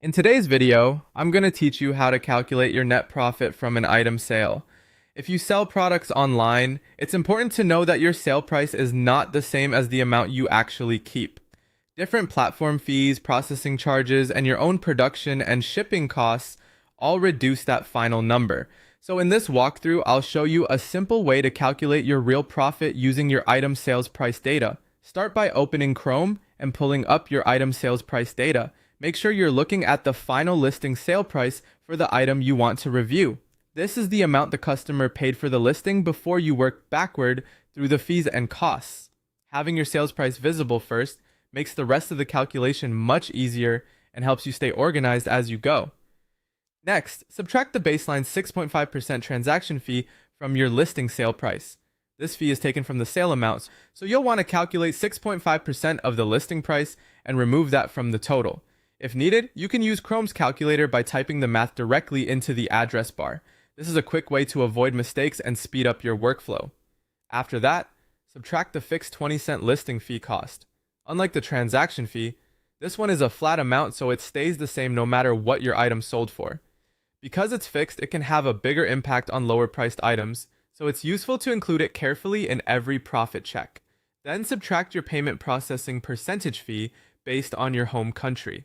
In today's video, I'm going to teach you how to calculate your net profit from an item sale. If you sell products online, it's important to know that your sale price is not the same as the amount you actually keep. Different platform fees, processing charges, and your own production and shipping costs all reduce that final number. So in this walkthrough, I'll show you a simple way to calculate your real profit using your item sales price data. Start by opening Chrome and pulling up your item sales price data. Make sure you're looking at the final listing sale price for the item you want to review. This is the amount the customer paid for the listing before you work backward through the fees and costs. Having your sales price visible first makes the rest of the calculation much easier and helps you stay organized as you go. Next, subtract the baseline 6.5% transaction fee from your listing sale price. This fee is taken from the sale amounts, so you'll want to calculate 6.5% of the listing price and remove that from the total. If needed, you can use Chrome's calculator by typing the math directly into the address bar. This is a quick way to avoid mistakes and speed up your workflow. After that, subtract the fixed 20-cent listing fee cost. Unlike the transaction fee, this one is a flat amount, so it stays the same no matter what your item sold for. Because it's fixed, it can have a bigger impact on lower priced items, so it's useful to include it carefully in every profit check. Then subtract your payment processing percentage fee based on your home country.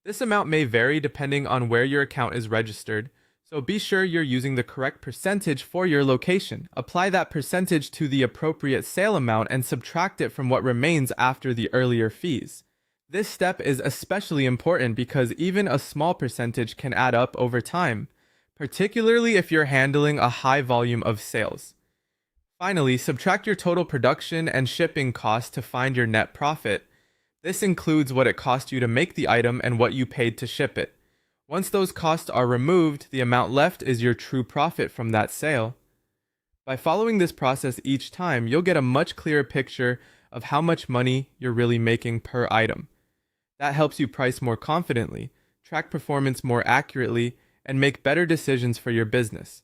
This amount may vary depending on where your account is registered, so be sure you're using the correct percentage for your location. Apply that percentage to the appropriate sale amount and subtract it from what remains after the earlier fees. This step is especially important because even a small percentage can add up over time, particularly if you're handling a high volume of sales. Finally, subtract your total production and shipping costs to find your net profit. This includes what it cost you to make the item and what you paid to ship it. Once those costs are removed, the amount left is your true profit from that sale. By following this process each time, you'll get a much clearer picture of how much money you're really making per item. That helps you price more confidently, track performance more accurately, and make better decisions for your business.